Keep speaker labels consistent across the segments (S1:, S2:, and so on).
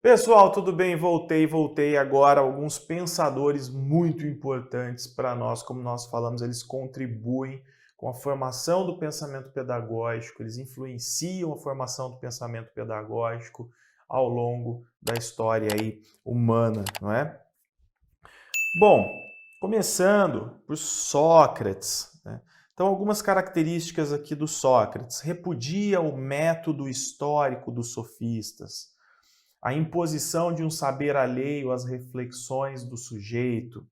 S1: Pessoal, tudo bem? Voltei agora. Alguns pensadores muito importantes para nós, como nós falamos, eles contribuem com a formação do pensamento pedagógico, eles influenciam a formação do pensamento pedagógico ao longo da história aí humana, não é? Bom, começando por Sócrates, né? Então, algumas características aqui do Sócrates. Repudia o método histórico dos sofistas, a imposição de um saber alheio às reflexões do sujeito,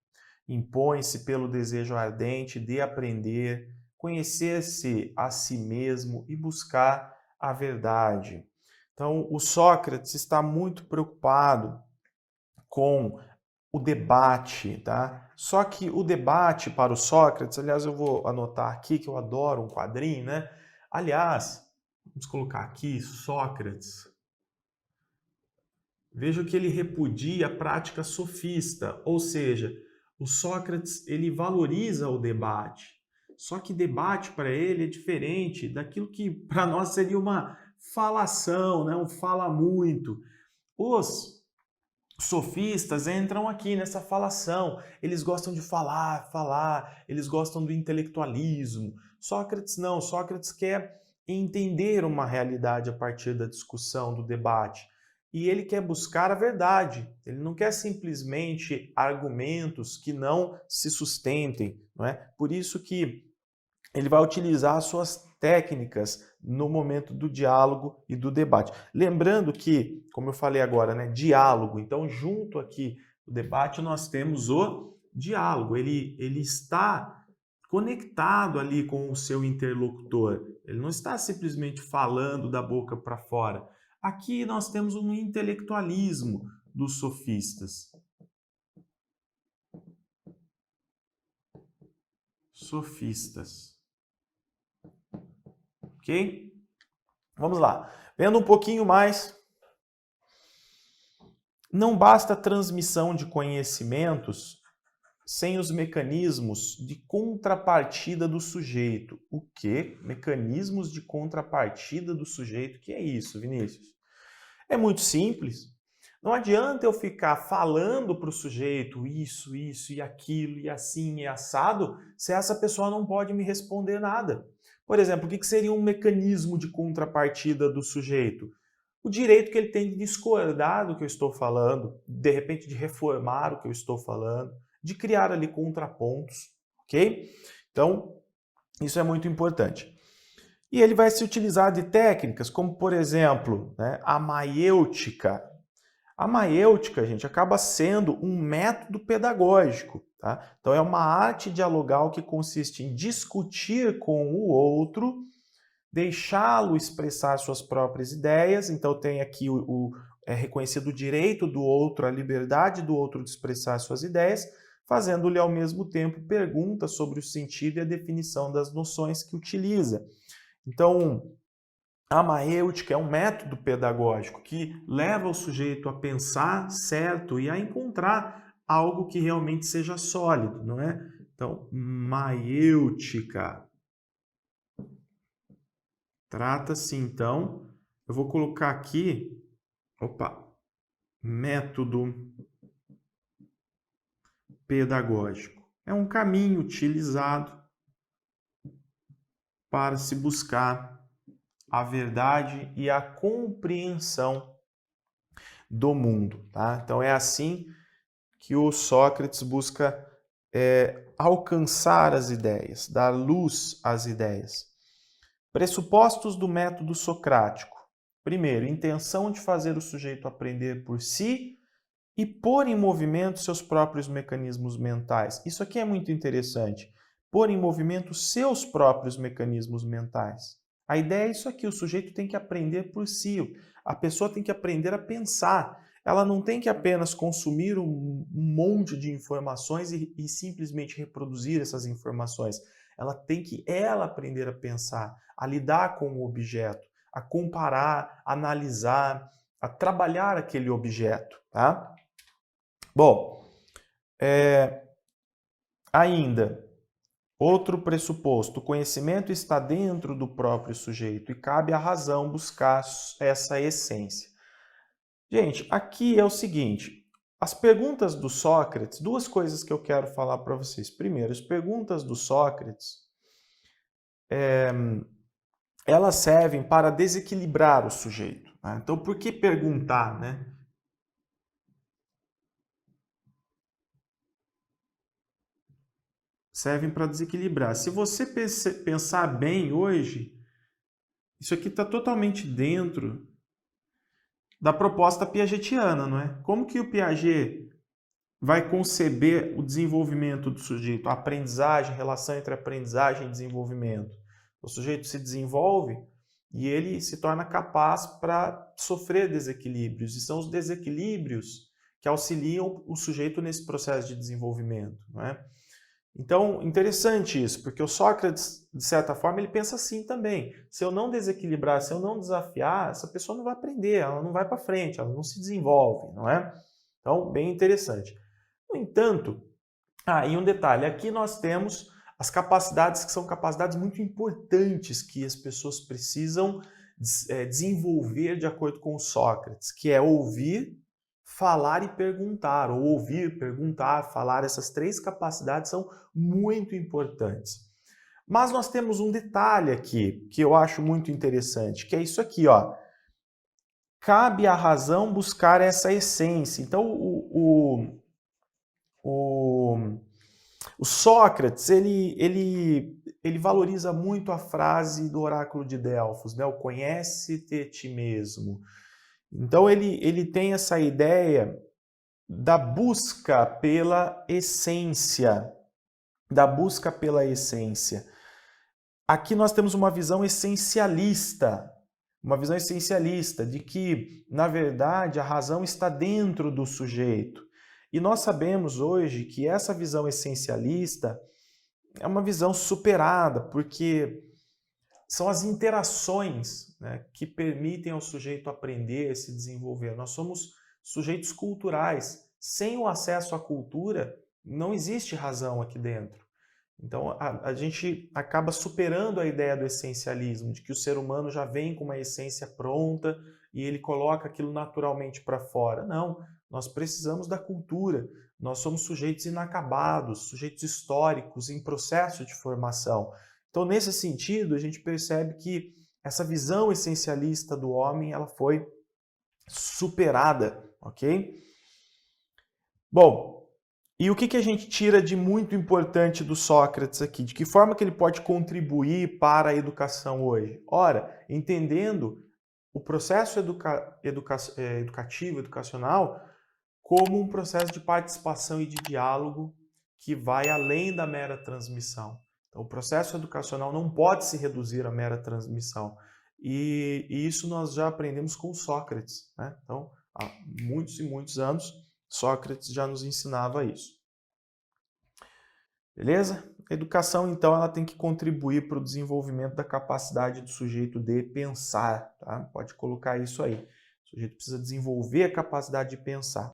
S1: impõe-se pelo desejo ardente de aprender, conhecer-se a si mesmo e buscar a verdade. Então, o Sócrates está muito preocupado com o debate, tá? Só que o debate para o Sócrates, aliás, eu vou anotar aqui que eu adoro um quadrinho, né? Aliás, vamos colocar aqui Sócrates. Veja que ele repudia a prática sofista, ou seja, o Sócrates ele valoriza o debate. Só que debate para ele é diferente daquilo que para nós seria uma falação, né? Um fala muito. Os sofistas entram aqui nessa falação. Eles gostam de falar, eles gostam do intelectualismo. Sócrates não, Sócrates quer entender uma realidade a partir da discussão, do debate. E ele quer buscar a verdade. Ele não quer simplesmente argumentos que não se sustentem, não é? Por isso que ele vai utilizar as suas técnicas no momento do diálogo e do debate. Lembrando que, como eu falei agora, né, diálogo, então junto aqui do debate nós temos o diálogo, ele está conectado ali com o seu interlocutor, ele não está simplesmente falando da boca para fora. Aqui nós temos um intelectualismo dos sofistas. Sofistas. Ok? Vamos lá. Vendo um pouquinho mais, não basta a transmissão de conhecimentos sem os mecanismos de contrapartida do sujeito. O quê? Mecanismos de contrapartida do sujeito. O que é isso, Vinícius? É muito simples. Não adianta eu ficar falando para o sujeito isso e aquilo e assim e assado, se essa pessoa não pode me responder nada. Por exemplo, o que seria um mecanismo de contrapartida do sujeito? O direito que ele tem de discordar do que eu estou falando, de repente de reformar o que eu estou falando, de criar ali contrapontos, ok? Então, isso é muito importante. E ele vai se utilizar de técnicas como, por exemplo, né, a maiêutica. A maiêutica, gente, acaba sendo um método pedagógico, tá? Então, é uma arte dialogal que consiste em discutir com o outro, deixá-lo expressar suas próprias ideias. Então, tem aqui é reconhecido o direito do outro, a liberdade do outro de expressar suas ideias, fazendo-lhe ao mesmo tempo perguntas sobre o sentido e a definição das noções que utiliza. Então, a maêutica é um método pedagógico que leva o sujeito a pensar certo e a encontrar algo que realmente seja sólido, não é? Então, maêutica. Trata-se, então, eu vou colocar aqui, método pedagógico. É um caminho utilizado para se buscar a verdade e a compreensão do mundo, tá? Então é assim que o Sócrates busca alcançar as ideias, dar luz às ideias. Pressupostos do método socrático. Primeiro, intenção de fazer o sujeito aprender por si e pôr em movimento seus próprios mecanismos mentais. Isso aqui é muito interessante. Pôr em movimento seus próprios mecanismos mentais. A ideia é isso aqui, o sujeito tem que aprender por si. A pessoa tem que aprender a pensar. Ela não tem que apenas consumir um monte de informações e simplesmente reproduzir essas informações. Ela tem que aprender a pensar, a lidar com o objeto, a comparar, a analisar, a trabalhar aquele objeto, tá? Bom, ainda, outro pressuposto, o conhecimento está dentro do próprio sujeito e cabe à razão buscar essa essência. Gente, aqui é o seguinte, as perguntas do Sócrates, duas coisas que eu quero falar para vocês. Primeiro, as perguntas do Sócrates, elas servem para desequilibrar o sujeito, né? Então, por que perguntar, né? Servem para desequilibrar. Se você pensar bem hoje, isso aqui está totalmente dentro da proposta piagetiana, não é? Como que o Piaget vai conceber o desenvolvimento do sujeito, a aprendizagem, a relação entre aprendizagem e desenvolvimento? O sujeito se desenvolve e ele se torna capaz para sofrer desequilíbrios, e são os desequilíbrios que auxiliam o sujeito nesse processo de desenvolvimento, não é? Então, interessante isso, porque o Sócrates, de certa forma, ele pensa assim também. Se eu não desequilibrar, se eu não desafiar, essa pessoa não vai aprender, ela não vai para frente, ela não se desenvolve, não é? Então, bem interessante. No entanto, e um detalhe, aqui nós temos as capacidades que são capacidades muito importantes que as pessoas precisam desenvolver de acordo com o Sócrates, que é ouvir, falar e perguntar, ou ouvir, perguntar, falar. Essas três capacidades são muito importantes. Mas nós temos um detalhe aqui que eu acho muito interessante, que é isso aqui, ó. Cabe à razão buscar essa essência. Então, o Sócrates, ele valoriza muito a frase do oráculo de Delfos, né? O conhece-te a ti mesmo. Então, ele tem essa ideia da busca pela essência, da busca pela essência. Aqui nós temos uma visão essencialista de que, na verdade, a razão está dentro do sujeito. E nós sabemos hoje que essa visão essencialista é uma visão superada, porque são as interações, né, que permitem ao sujeito aprender, se desenvolver. Nós somos sujeitos culturais. Sem o acesso à cultura, não existe razão aqui dentro. Então, a gente acaba superando a ideia do essencialismo, de que o ser humano já vem com uma essência pronta e ele coloca aquilo naturalmente para fora. Não, nós precisamos da cultura. Nós somos sujeitos inacabados, sujeitos históricos em processo de formação. Então, nesse sentido, a gente percebe que essa visão essencialista do homem, ela foi superada, ok? Bom, e o que a gente tira de muito importante do Sócrates aqui? De que forma que ele pode contribuir para a educação hoje? Ora, entendendo o processo educativo, educacional, como um processo de participação e de diálogo que vai além da mera transmissão. Então, o processo educacional não pode se reduzir à mera transmissão. E isso nós já aprendemos com Sócrates, né? Então, há muitos e muitos anos, Sócrates já nos ensinava isso. Beleza? A educação, então, ela tem que contribuir para o desenvolvimento da capacidade do sujeito de pensar, tá? Pode colocar isso aí. O sujeito precisa desenvolver a capacidade de pensar.